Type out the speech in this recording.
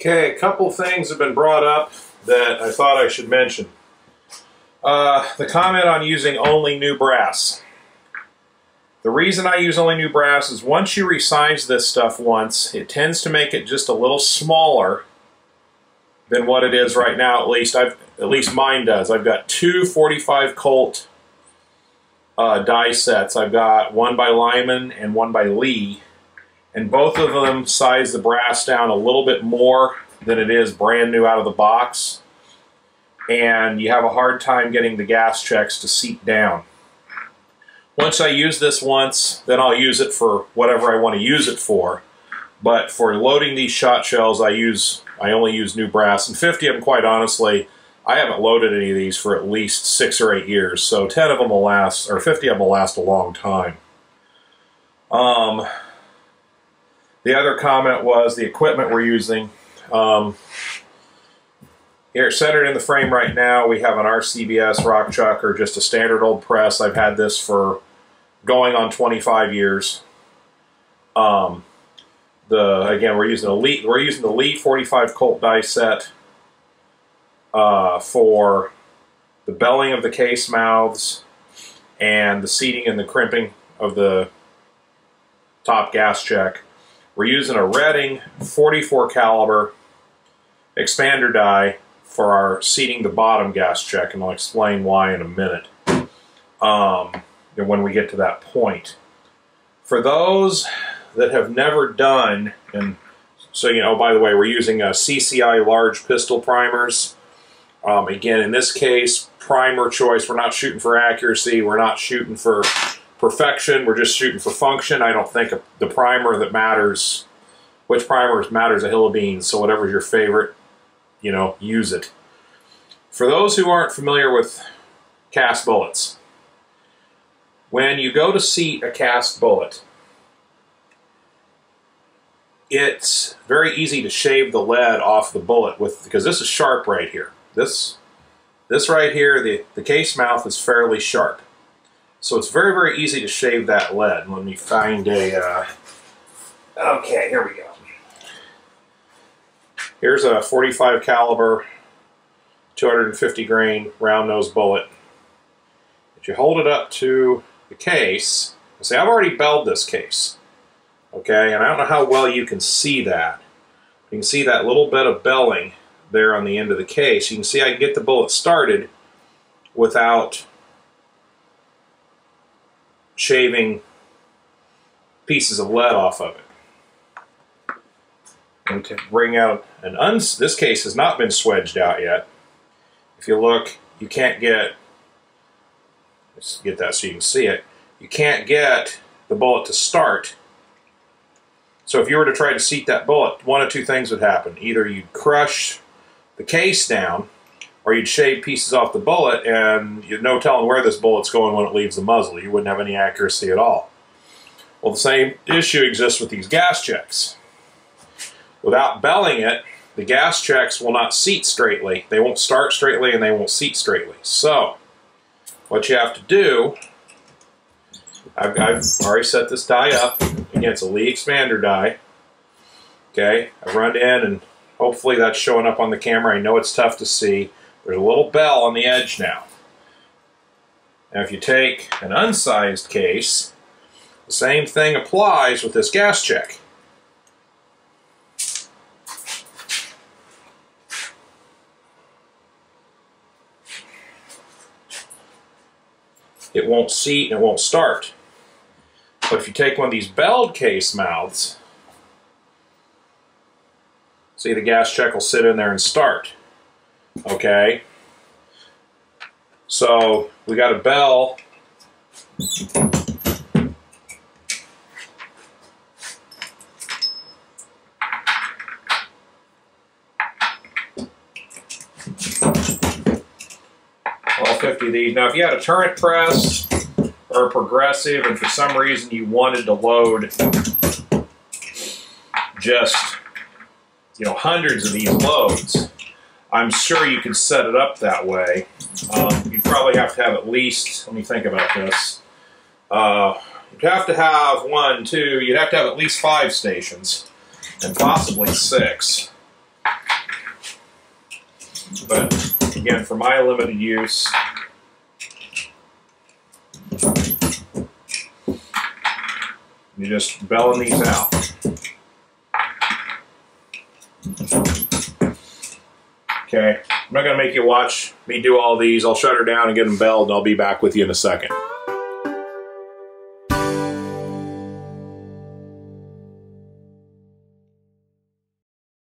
Okay, a couple things have been brought up that I thought I should mention. The comment on using only new brass. The reason I use only new brass is once you resize this stuff once, it tends to make it just a little smaller than what it is right now. At least mine does. I've got two 45 Colt die sets. I've got one by Lyman and one by Lee, and both of them size the brass down a little bit more than it is brand new out of the box, and you have a hard time getting the gas checks to seat down. Once I use this once, then I'll use it for whatever I want to use it for. But for loading these shot shells, I only use new brass. And 50 of them, quite honestly, I haven't loaded any of these for at least 6 or 8 years. So 10 of them will last, or 50 of them will last a long time. The other comment was the equipment we're using. Here, centered in the frame right now, we have an RCBS rock chuck, or just a standard old press. I've had this for going on 25 years. Again, we're using the Lee 45 Colt die set for the belling of the case mouths and the seating and the crimping of the top gas check. We're using a Redding 44 caliber expander die for our seating the bottom gas check, and I'll explain why in a minute when we get to that point. For those that have never done, and so you know, by the way, we're using CCI large pistol primers. Again, in this case, primer choice, we're not shooting for accuracy, we're not shooting for perfection, we're just shooting for function. I don't think the primer that matters, which primer matters a hill of beans, so whatever's your favorite, you know, use it. For those who aren't familiar with cast bullets, when you go to seat a cast bullet, it's very easy to shave the lead off the bullet because this is sharp right here. This right here, the case mouth is fairly sharp. So it's very, very easy to shave that lead. Let me find a, okay, here we go. Here's a 45 caliber, 250 grain round nose bullet. If you hold it up to the case, see, I've already belled this case, okay, and I don't know how well you can see that. You can see that little bit of belling there on the end of the case. You can see I can get the bullet started without shaving pieces of lead off of it. And to bring out this case has not been swedged out yet. If you look, you can't get, let's get that so you can see it, you can't get the bullet to start. So if you were to try to seat that bullet, one of two things would happen. Either you'd crush the case down, or you'd shave pieces off the bullet, and you'd no telling where this bullet's going when it leaves the muzzle. You wouldn't have any accuracy at all. Well, the same issue exists with these gas checks. Without belling it, the gas checks will not seat straightly. They won't start straightly and they won't seat straightly. So, what you have to do, I've already set this die up. Again, it's a Lee expander die. Okay, I've run in, and hopefully that's showing up on the camera. I know it's tough to see. There's a little bell on the edge now. Now if you take an unsized case, the same thing applies with this gas check. It won't seat and it won't start. But if you take one of these belled case mouths, see, the gas check will sit in there and start. Okay? So we got a bell. All 50 of these. Now if you had a turret press or a progressive, and for some reason you wanted to load just, you know, hundreds of these loads, I'm sure you could set it up that way. You'd probably have to have at least, let me think about this, you'd have to have you'd have to have at least 5 stations, and possibly 6. But again, for my limited use, you just bellin these out. Okay, I'm not going to make you watch me do all these. I'll shut her down and get them belled, and I'll be back with you in a second.